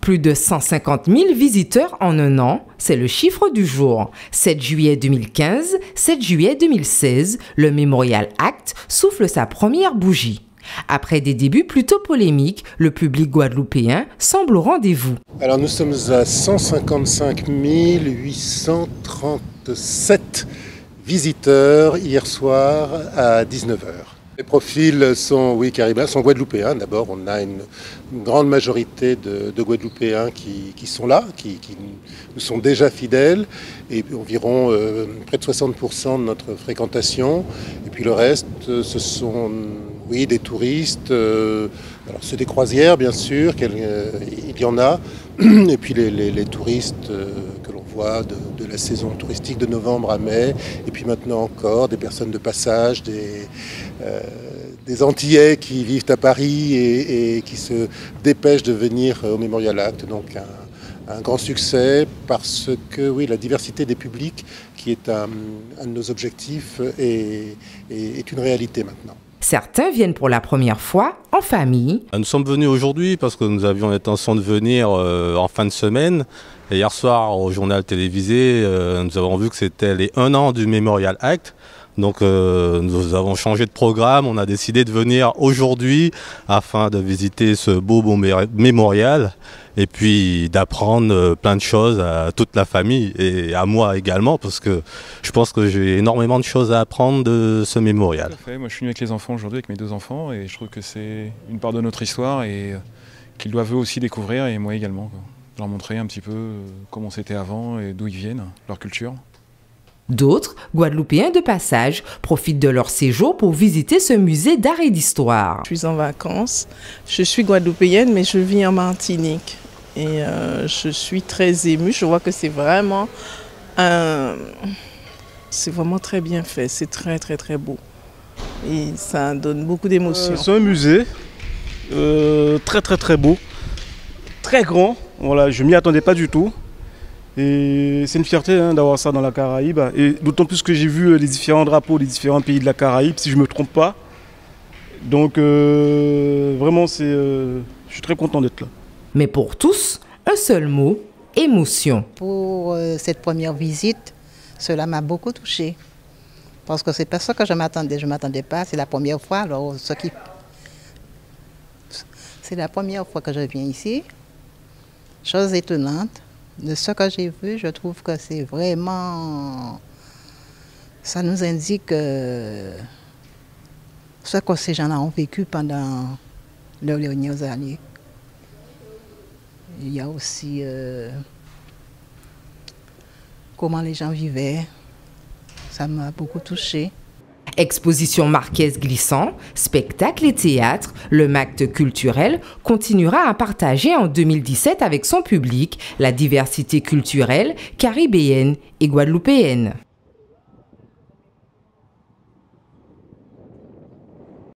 Plus de 150 000 visiteurs en un an, c'est le chiffre du jour. 7 juillet 2015, 7 juillet 2016, le Memorial Act souffle sa première bougie. Après des débuts plutôt polémiques, le public guadeloupéen semble au rendez-vous. Alors nous sommes à 155 837 visiteurs hier soir à 19h. Les profils sont, oui, caribéens, sont guadeloupéens. D'abord, on a une grande majorité de Guadeloupéens qui sont là, qui nous sont déjà fidèles, et environ près de 60% de notre fréquentation. Et puis le reste, ce sont, oui, des touristes. Alors c'est des croisières, bien sûr, il y en a. Et puis les touristes que l'on voit de la saison touristique de novembre à mai. Et puis maintenant encore des personnes de passage, des Antillais qui vivent à Paris et qui se dépêchent de venir au Memorial Act. Donc un grand succès parce que oui, la diversité des publics, qui est un de nos objectifs, est une réalité maintenant. Certains viennent pour la première fois en famille. Nous sommes venus aujourd'hui parce que nous avions l'intention de venir en fin de semaine. Et hier soir, au journal télévisé, nous avons vu que c'était les 1 an du Memorial Act. Donc nous avons changé de programme, on a décidé de venir aujourd'hui afin de visiter ce beau mémorial et puis d'apprendre plein de choses à toute la famille et à moi également, parce que je pense que j'ai énormément de choses à apprendre de ce mémorial. Tout à fait. Moi je suis venu avec les enfants aujourd'hui, avec mes 2 enfants, et je trouve que c'est une part de notre histoire et qu'ils doivent eux aussi découvrir, et moi également, quoi. Leur montrer un petit peu comment c'était avant et d'où ils viennent, leur culture. D'autres, Guadeloupéens de passage, profitent de leur séjour pour visiter ce musée d'art et d'histoire. Je suis en vacances. Je suis guadeloupéenne, mais je vis en Martinique. Et je suis très émue. Je vois que c'est vraiment très bien fait. C'est très, très, très beau. Et ça donne beaucoup d'émotions. C'est un musée très, très, très beau. Très grand. Voilà, je ne m'y attendais pas du tout. Et c'est une fierté d'avoir ça dans la Caraïbe. Et d'autant plus que j'ai vu les différents drapeaux des différents pays de la Caraïbe, si je ne me trompe pas. Donc vraiment, je suis très content d'être là. Mais pour tous, un seul mot, émotion. Pour cette première visite, cela m'a beaucoup touchée. Parce que c'est pas ça que je m'attendais. Je ne m'attendais pas, c'est la première fois. Alors, c'est la première fois que je viens ici. Chose étonnante. De ce que j'ai vu, je trouve que c'est vraiment... Ça nous indique ce que ces gens-là ont vécu pendant leurs dernières années. Il y a aussi comment les gens vivaient. Ça m'a beaucoup touchée. Exposition Marquès glissant, spectacle et théâtre, le MACT culturel continuera à partager en 2017 avec son public la diversité culturelle caribéenne et guadeloupéenne.